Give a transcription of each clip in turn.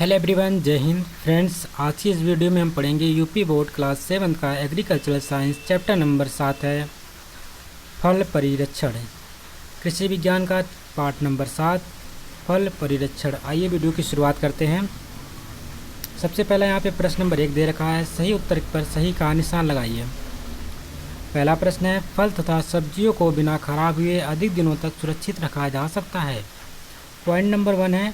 Hello everyone, जय Hind friends. आज की इस वीडियो में हम पढ़ेंगे यूपी बोर्ड क्लास 7 का एग्रीकल्चरल साइंस चैप्टर नंबर 7 है फल परिरक्षण। कृषि विज्ञान का पार्ट नंबर 7 फल परिरक्षण। आइए वीडियो की शुरुआत करते हैं। सबसे पहले यहाँ पे प्रश्न नंबर 1 दे रखा है, सही उत्तर पर सही का निशान लगाइए। पहला प्रश्न है, फल तथा सब्जियों को बिना खराब हुए अधिक दिनों तक सुरक्षित रखा जा सकता है। पॉइंट नंबर 1 है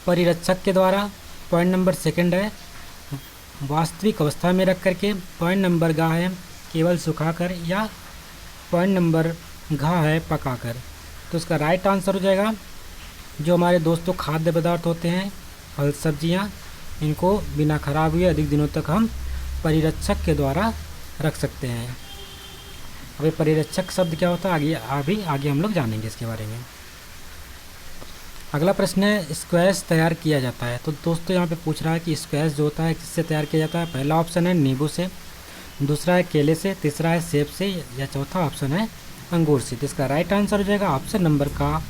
परिरक्षक के द्वारा। पॉइंट नंबर 2 है वास्तविक अवस्था में रख करके। पॉइंट नंबर घ है केवल सुखाकर, या पॉइंट नंबर घ है पकाकर। तो इसका राइट आंसर हो जाएगा जो हमारे दोस्तों खाद्य पदार्थ होते हैं, फल सब्जियां, इनको बिना खराब हुए अधिक दिनों तक हम परिरक्षक के द्वारा रख सकते हैं। अब ये परिरक्षक शब्द क्या होता है आगे हम लोग जानेंगे इसके बारे में। अगला प्रश्न है, स्क्वैश तैयार किया जाता है। तो दोस्तों यहाँ पे पूछ रहा है कि स्क्वैश जो होता है किससे तैयार किया जाता है। पहला ऑप्शन है नींबू से, दूसरा है केले से, तीसरा है सेब से, या चौथा ऑप्शन है अंगूर से। तो इसका राइट आंसर हो जाएगा ऑप्शन नंबर का,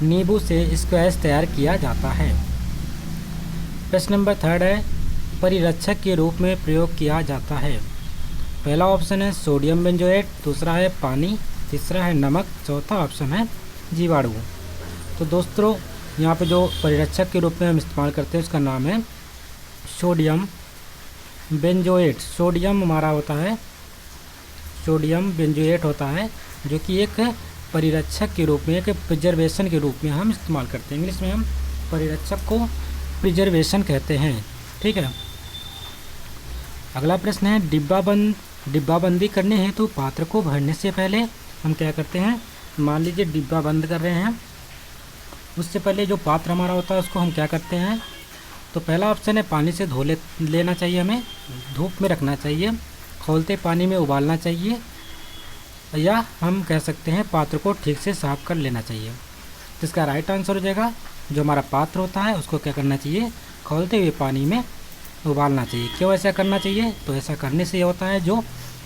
नींबू से स्क्वैश तैयार किया जाता है। प्रश्न नंबर 3 है परिरक्षक के रूप में प्रयोग किया जाता है। पहला ऑप्शन है सोडियम बेंजोएट, दूसरा है पानी, तीसरा है नमक, चौथा ऑप्शन है जीवाणु। तो दोस्तों यहाँ पे जो परिरक्षक के रूप में हम इस्तेमाल करते हैं उसका नाम है सोडियम बेंजोएट। सोडियम हमारा होता है सोडियम बेंजोएट होता है, जो कि एक परिरक्षक के रूप में, एक प्रिजर्वेशन के रूप में हम इस्तेमाल करते हैं। इंग्लिश में हम परिरक्षक को प्रिजर्वेशन कहते हैं। ठीक है। अगला प्रश्न है डिब्बाबंदी करने हेतु पात्र को भरने से पहले हम क्या करते हैं। मान लीजिए डिब्बा बंद कर रहे हैं, उससे पहले जो पात्र हमारा होता है उसको हम क्या करते हैं। तो पहला ऑप्शन है पानी से धो लेना चाहिए, हमें धूप में रखना चाहिए, खौलते पानी में उबालना चाहिए, या हम कह सकते हैं पात्र को ठीक से साफ कर लेना चाहिए। तो इसका राइट आंसर हो जाएगा जो हमारा पात्र होता है उसको क्या करना चाहिए, खौलते हुए पानी में उबालना चाहिए। क्यों ऐसा करना चाहिए? तो ऐसा करने से ये होता है जो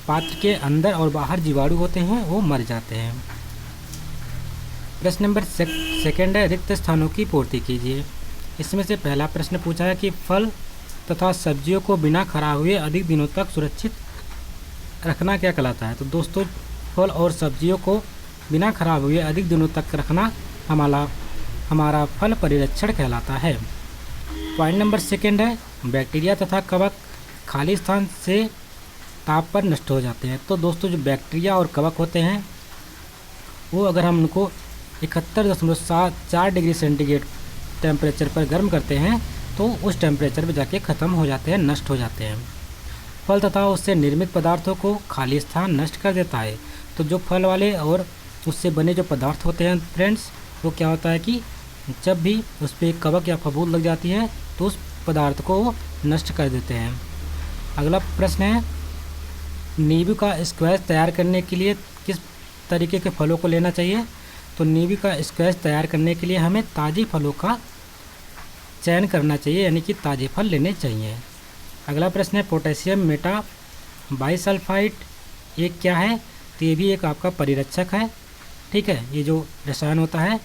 पात्र के अंदर और बाहर जीवाणु होते हैं वो मर जाते हैं। प्रश्न नंबर 2 है रिक्त स्थानों की पूर्ति कीजिए। इसमें से पहला प्रश्न पूछा है कि फल तथा सब्जियों को बिना खराब हुए अधिक दिनों तक सुरक्षित रखना क्या कहलाता है। तो दोस्तों फल और सब्जियों को बिना खराब हुए अधिक दिनों तक रखना हमारा फल परिरक्षण कहलाता है। पॉइंट नंबर 2 है बैक्टीरिया तथा कवक खाली स्थान से ताप पर नष्ट हो जाते हैं। तो दोस्तों जो बैक्टीरिया और कवक होते हैं वो अगर हम उनको 71.74 डिग्री सेंटीग्रेड टेम्परेचर पर गर्म करते हैं तो उस टेम्परेचर पर जाके ख़त्म हो जाते हैं, नष्ट हो जाते हैं। फल तथा उससे निर्मित पदार्थों को खाली स्थान नष्ट कर देता है। तो जो फल वाले और उससे बने जो पदार्थ होते हैं फ्रेंड्स, वो क्या होता है कि जब भी उस पर कवक या फफूंद लग जाती है तो उस पदार्थ को वो नष्ट कर देते हैं। अगला प्रश्न है नींबू का स्क्वैश तैयार करने के लिए किस तरीके के फलों को लेना चाहिए। तो नींबू का स्क्वैश तैयार करने के लिए हमें ताज़े फलों का चयन करना चाहिए, यानी कि ताज़े फल लेने चाहिए। अगला प्रश्न है पोटेशियम मेटा बाइसल्फाइड ये क्या है। तो ये भी एक आपका परिरक्षक है। ठीक है, ये जो रसायन होता है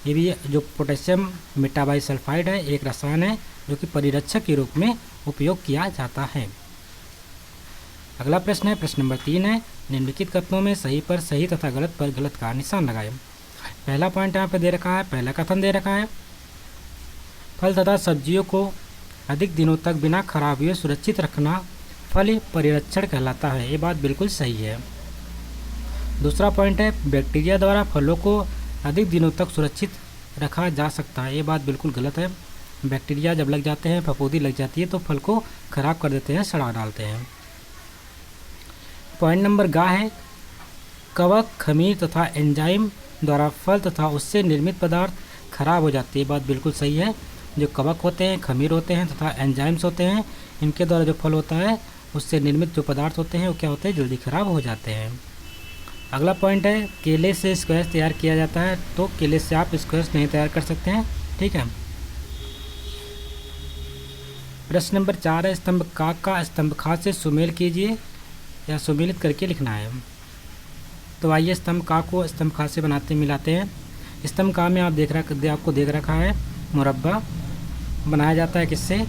ये भी जो पोटेशियम मेटाबाइसल्फाइड है एक रसायन है जो कि परिरक्षक के रूप में उपयोग किया जाता है। अगला प्रश्न है प्रश्न नंबर 3 है निम्नलिखित कथनों में सही पर सही तथा गलत पर गलत का निशान लगाएं। पहला पॉइंट यहाँ पे दे रखा है, पहला कथन दे रखा है फल तथा सब्जियों को अधिक दिनों तक बिना खराब हुए सुरक्षित रखना फल परिरक्षण कहलाता है। ये बात बिल्कुल सही है। दूसरा पॉइंट है बैक्टीरिया द्वारा फलों को अधिक दिनों तक सुरक्षित रखा जा सकता है। ये बात बिल्कुल गलत है। बैक्टीरिया जब लग जाते हैं, फफूंदी लग जाती है तो फल को खराब कर देते हैं, सड़ा डालते हैं। पॉइंट नंबर ग है कवक खमीर तथा एंजाइम द्वारा फल तथा उससे निर्मित पदार्थ खराब हो जाती है। बात बिल्कुल सही है। जो कवक होते हैं, खमीर होते हैं तथा एंजाइम्स होते हैं, इनके द्वारा जो फल होता है उससे निर्मित जो पदार्थ होते हैं वो क्या होते हैं, जल्दी खराब हो जाते हैं। अगला पॉइंट है केले से स्क्वैश तैयार किया जाता है। तो केले से आप स्क्वैश नहीं तैयार कर सकते हैं। ठीक है। प्रश्न नंबर 4 है स्तंभ का स्तंभ खा से सुमेल कीजिए या सुमेलित करके लिखना है। तो आइए स्तंभ का को स्तंभ खा से बनाते मिलाते हैं। स्तंभ का में आपको देख रखा है मुरब्बा, बनाया जाता है किससे?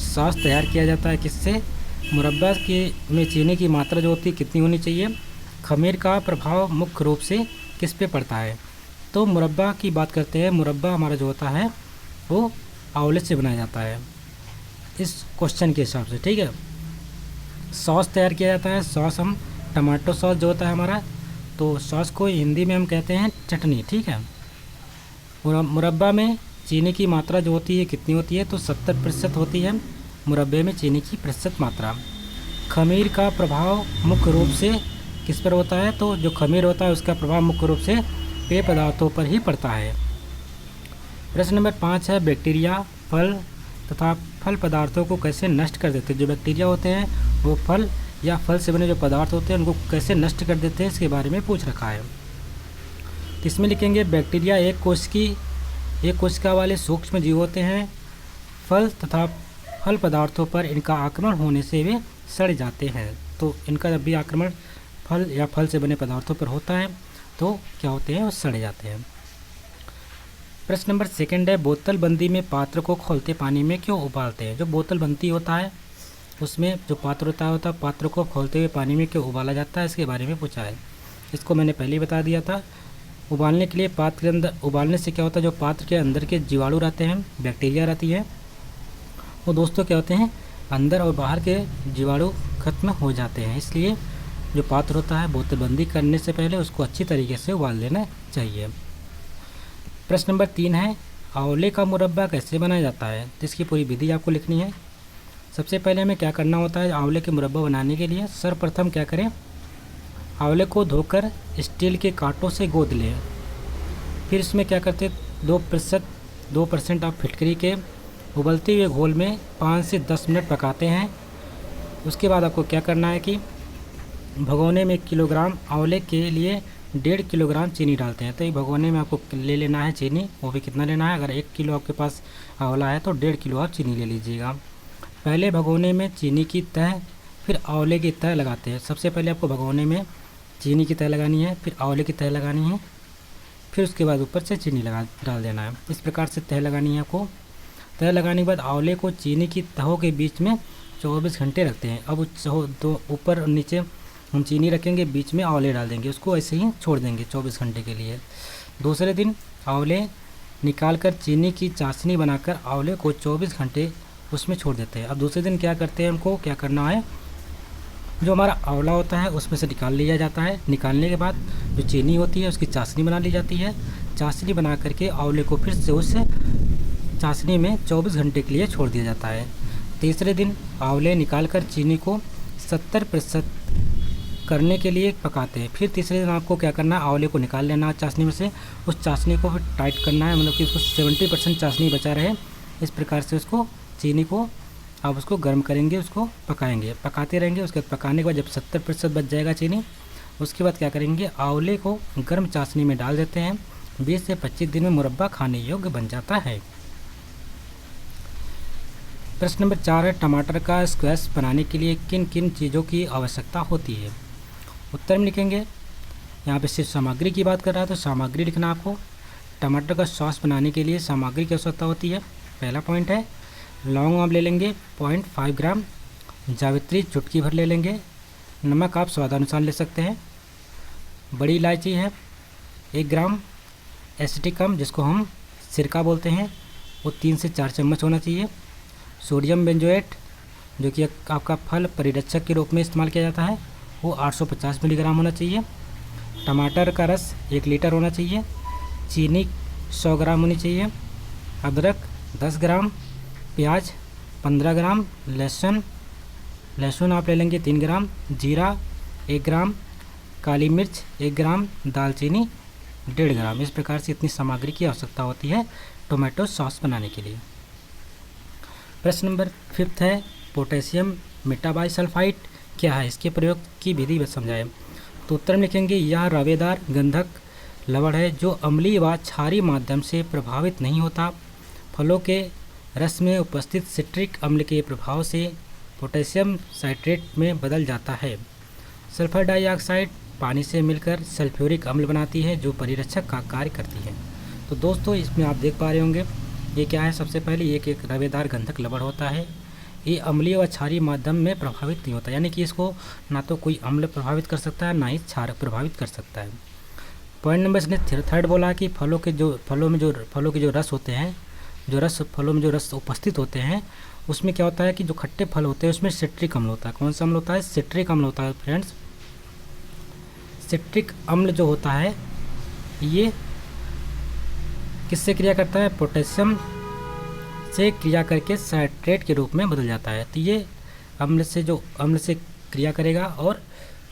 सॉस तैयार किया जाता है किससे? मुरब्बा की में चीनी की मात्रा जो होती है कितनी होनी चाहिए? खमीर का प्रभाव मुख्य रूप से किस पे पड़ता है? तो मुरब्बा की बात करते हैं। मुरब्बा हमारा जो होता है वो आंवले से बनाया जाता है इस क्वेश्चन के हिसाब से, ठीक है। सॉस तैयार किया जाता है। सॉस हम टमाटो सॉस जो होता है हमारा, तो सॉस को हिंदी में हम कहते हैं चटनी, ठीक है। मुरब्बा में चीनी की मात्रा जो होती है कितनी होती है? तो 70% होती है मुरब्बे में चीनी की प्रतिशत मात्रा। खमीर का प्रभाव मुख्य रूप से किस पर होता है? तो जो खमीर होता है उसका प्रभाव मुख्य रूप से पेय पदार्थों पर ही पड़ता है। प्रश्न नंबर 5 है, बैक्टीरिया फल तथा फल पदार्थों को कैसे नष्ट कर देते हैं? जो बैक्टीरिया होते हैं वो फल या फल से बने जो पदार्थ होते हैं उनको कैसे नष्ट कर देते हैं, इसके बारे में पूछ रखा है। तो इसमें लिखेंगे बैक्टीरिया एक कोशिका वाले सूक्ष्म जीव होते हैं। फल तथा फल पदार्थों पर इनका आक्रमण होने से वे सड़ जाते हैं। तो इनका जब भी आक्रमण फल या फल से बने पदार्थों पर होता है तो क्या होते हैं? वो सड़ जाते हैं। प्रश्न नंबर 2 है, बोतल बंदी में पात्र को खौलते पानी में क्यों उबालते हैं? जो बोतल बंदी होता है उसमें जो पात्र होता है पात्र को खौलते हुए पानी में क्यों उबाला जाता है, इसके बारे में पूछा है। इसको मैंने पहले ही बता दिया था। उबालने के लिए पात्र के अंदर, उबालने से क्या होता है, जो पात्र के अंदर के जीवाणु रहते हैं, बैक्टीरिया रहती है, वो दोस्तों क्या होते हैं, अंदर और बाहर के जीवाणु खत्म हो जाते हैं। इसलिए जो पात्र होता है बोतलबंदी करने से पहले उसको अच्छी तरीके से उबाल लेना चाहिए। प्रश्न नंबर 3 है, आंवले का मुरब्बा कैसे बनाया जाता है? तो इसकी पूरी विधि आपको लिखनी है। सबसे पहले हमें क्या करना होता है आंवले के मुरब्बा बनाने के लिए? सर्वप्रथम क्या करें, आंवले को धोकर स्टील के कांटों से गोद लें। फिर इसमें क्या करते, 2% आप फिटकरी के उबलते हुए घोल में 5 से 10 मिनट पकाते हैं। उसके बाद आपको क्या करना है कि भगोने में 1 किलोग्राम आंवले के लिए 1.5 किलोग्राम चीनी डालते हैं। तो ये भगोने में आपको ले लेना है चीनी, वो भी कितना लेना है, अगर 1 किलो आपके पास आंवला है तो 1.5 किलो आप चीनी ले लीजिएगा। पहले भगोने में चीनी की तह फिर आंवले की तह लगाते हैं। सबसे पहले आपको भगोने में चीनी की तह लगानी है, फिर आंवले की तह लगानी है, फिर उसके बाद ऊपर से चीनी डाल देना है। इस प्रकार से तह लगानी है आपको। तह लगाने के बाद आंवले को चीनी की तहों के बीच में 24 घंटे रखते हैं। अब दो ऊपर और नीचे हम चीनी रखेंगे, बीच में आंवले डाल देंगे, उसको ऐसे ही छोड़ देंगे 24 घंटे के लिए। दूसरे दिन आंवले निकालकर चीनी की चाशनी बनाकर आंवले को 24 घंटे उसमें छोड़ देते हैं। अब दूसरे दिन क्या करते हैं, हमको क्या करना है, जो हमारा आंवला होता है उसमें से निकाल लिया जाता है। निकालने के बाद जो चीनी होती है उसकी चाशनी बना ली जाती है। चाशनी बना करके आंवले को फिर से उस चाशनी में 24 घंटे के लिए छोड़ दिया जाता है। तीसरे दिन आंवले निकालकर चीनी को 70% करने के लिए पकाते हैं। फिर तीसरे दिन आपको क्या करना है, आंवले को निकाल लेना है चाशनी में से, उस चाशनी को फिर टाइट करना है, मतलब कि उसको 70% चाशनी बचा रहे। इस प्रकार से उसको चीनी को आप उसको गर्म करेंगे, उसको पकाएंगे, पकाते रहेंगे। उसके बाद पकाने के बाद जब 70% बच जाएगा चीनी, उसके बाद क्या करेंगे, आंवले को गर्म चाशनी में डाल देते हैं। 20 से 25 दिन में मुरब्बा खाने योग्य बन जाता है। प्रश्न नंबर 4 है, टमाटर का स्क्वैश बनाने के लिए किन किन चीज़ों की आवश्यकता होती है? उत्तर में लिखेंगे, यहाँ पे सिर्फ सामग्री की बात कर रहा है तो सामग्री लिखना आपको। टमाटर का सॉस बनाने के लिए सामग्री की आवश्यकता होती है। पहला पॉइंट है, लौंग आप ले लेंगे 0.5 ग्राम, जावित्री चुटकी भर ले लेंगे, नमक आप स्वादानुसार ले सकते हैं, बड़ी इलायची है 1 ग्राम, एसिटिकम जिसको हम सिरका बोलते हैं वो 3 से 4 चम्मच होना चाहिए, सोडियम बेंजोएट जो कि आपका फल परिरक्षक के रूप में इस्तेमाल किया जाता है वो 850 मिलीग्राम होना चाहिए, टमाटर का रस 1 लीटर होना चाहिए, चीनी 100 ग्राम होनी चाहिए, अदरक 10 ग्राम, प्याज 15 ग्राम, लहसुन आप ले लेंगे 3 ग्राम, जीरा 1 ग्राम, काली मिर्च 1 ग्राम, दालचीनी 1.5 ग्राम। इस प्रकार से इतनी सामग्री की आवश्यकता होती है टोमेटो सॉस बनाने के लिए। प्रश्न नंबर 5 है, पोटेशियम मेटाबाइसल्फाइड क्या है, इसके प्रयोग की विधि समझाएं। तो उत्तर में लिखेंगे, यह रवेदार गंधक लवण है जो अम्लीय व क्षारीय माध्यम से प्रभावित नहीं होता। फलों के रस में उपस्थित सिट्रिक अम्ल के प्रभाव से पोटेशियम साइट्रेट में बदल जाता है। सल्फर डाइऑक्साइड पानी से मिलकर सल्फ्यूरिक अम्ल बनाती है जो परिरक्षक का कार्य करती है। तो दोस्तों इसमें आप देख पा रहे होंगे ये क्या है, सबसे पहले ये एक रवेदार गंधक लवण होता है। ये अम्लीय व क्षारीय माध्यम में प्रभावित नहीं होता, यानी कि इसको ना तो कोई अम्ल प्रभावित कर सकता है, ना ही क्षार प्रभावित कर सकता है। पॉइंट नंबर इसने थर्ड बोला कि फलों के जो रस होते हैं, फलों में जो रस उपस्थित होते हैं, उसमें क्या होता है कि जो खट्टे फल होते हैं उसमें सिट्रिक अम्ल होता है। कौन सा अम्ल होता है? सिट्रिक अम्ल होता है फ्रेंड्स। सिट्रिक अम्ल जो होता है ये किससे क्रिया करता है? पोटेशियम से क्रिया करके साइट्रेट के रूप में बदल जाता है। तो ये अम्ल से क्रिया करेगा और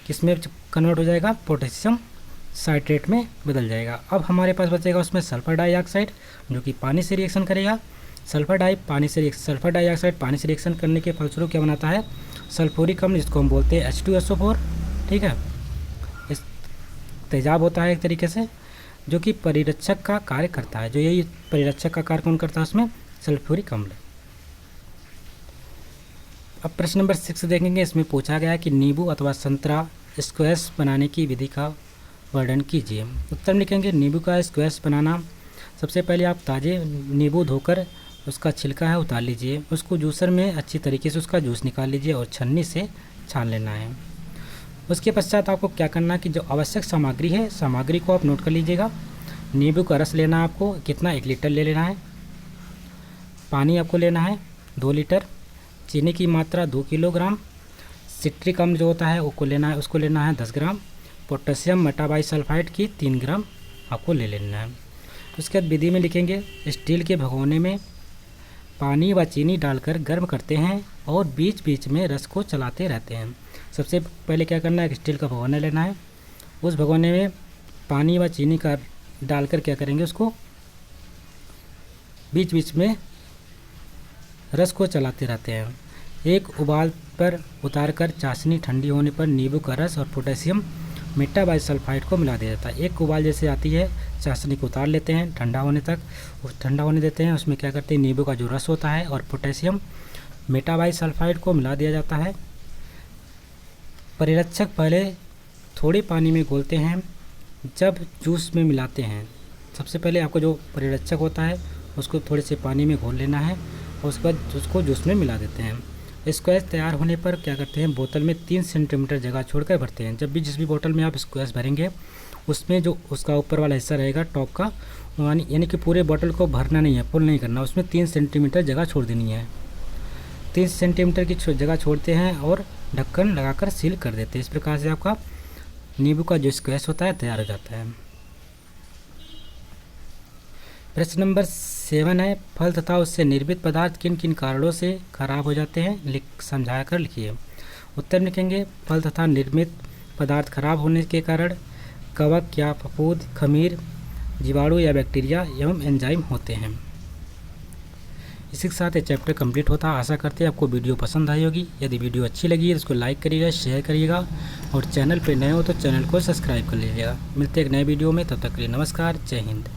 किसमें कन्वर्ट हो जाएगा? पोटेशियम साइट्रेट में बदल जाएगा। अब हमारे पास बचेगा उसमें सल्फर डाइऑक्साइड, जो कि पानी से रिएक्शन करेगा। सल्फर डाइऑक्साइड पानी से रिएक्शन करने के फलस्वरूप क्या बनाता है? सल्फ्यूरिक अम्ल, जिसको हम बोलते हैं H2SO4। ठीक है, इस तेजाब होता है एक तरीके से, जो कि परिरक्षक का कार्य करता है। जो यही परिरक्षक का कार्य कौन करता है उसमें? सल्फ्यूरिक अम्ल। अब प्रश्न नंबर 6 देखेंगे। इसमें पूछा गया है कि नींबू अथवा संतरा स्क्वैश बनाने की विधि का वर्णन कीजिए। उत्तर में लिखेंगे नींबू का स्क्वैश बनाना। सबसे पहले आप ताज़े नींबू धोकर उसका छिलका है उतार लीजिए, उसको जूसर में अच्छी तरीके से उसका जूस निकाल लीजिए और छन्नी से छान लेना है। उसके पश्चात आपको क्या करना है कि जो आवश्यक सामग्री है, सामग्री को आप नोट कर लीजिएगा। नींबू का रस लेना है आपको, कितना? 1 लीटर ले लेना है। पानी आपको लेना है 2 लीटर। चीनी की मात्रा 2 किलोग्राम। सिट्रिक अम्ल जो होता है उसको लेना है 10 ग्राम। पोटेशियम मेटाबाइसल्फाइड की 3 ग्राम आपको ले लेना है। उसके बाद विधि में लिखेंगे, स्टील के भगोने में पानी व चीनी डालकर गर्म करते हैं और बीच बीच में रस को चलाते रहते हैं। सबसे पहले क्या करना है? स्टील का भगोना लेना है, उस भगोने में पानी व चीनी का डालकर क्या करेंगे? उसको बीच बीच में रस को चलाते रहते हैं। एक उबाल पर उतारकर चाशनी ठंडी होने पर नींबू का रस और पोटेशियम मेटाबाइसल्फाइड को मिला दिया जाता है। एक उबाल जैसे आती है, चाशनी को उतार लेते हैं, ठंडा होने देते हैं। उसमें क्या करते हैं? नींबू का जो रस होता है और पोटेशियम मेटाबाइसल्फाइड को मिला दिया जाता है। परिरक्षक पहले थोड़े पानी में घोलते हैं, जब जूस में मिलाते हैं। सबसे पहले आपको जो परिरक्षक होता है उसको थोड़े से पानी में घोल लेना है और उसके बाद उसको जूस में मिला देते हैं। स्क्वैश तैयार होने पर क्या करते हैं? बोतल में 3 सेंटीमीटर जगह छोड़कर भरते हैं। जब भी जिस भी बोतल में आप स्क्वैश भरेंगे उसमें जो उसका ऊपर वाला हिस्सा रहेगा टॉप का, यानी कि पूरे बोतल को भरना नहीं है, फुल नहीं करना, उसमें 3 सेंटीमीटर जगह छोड़ देनी है। 3 सेंटीमीटर की जगह छोड़ते हैं और ढक्कन लगाकर सील कर देते हैं। इस प्रकार से आपका नींबू का जो स्क्वैश होता है तैयार हो जाता है। प्रश्न नंबर 7 है, फल तथा उससे निर्मित पदार्थ किन किन कारणों से खराब हो जाते हैं? समझा कर लिखिए। उत्तर लिखेंगे, फल तथा निर्मित पदार्थ खराब होने के कारण कवक या फफूंद, खमीर, जीवाणु या बैक्टीरिया एवं एंजाइम होते हैं। इसी के साथ ये चैप्टर कंप्लीट होता है। आशा करते हैं आपको वीडियो पसंद आई होगी। यदि वीडियो अच्छी लगी है तो उसको लाइक करिएगा, शेयर करिएगा और चैनल पर नए हो तो चैनल को सब्सक्राइब कर लीजिएगा। मिलते हैं एक नए वीडियो में, तब तक के लिए नमस्कार, जय हिंद।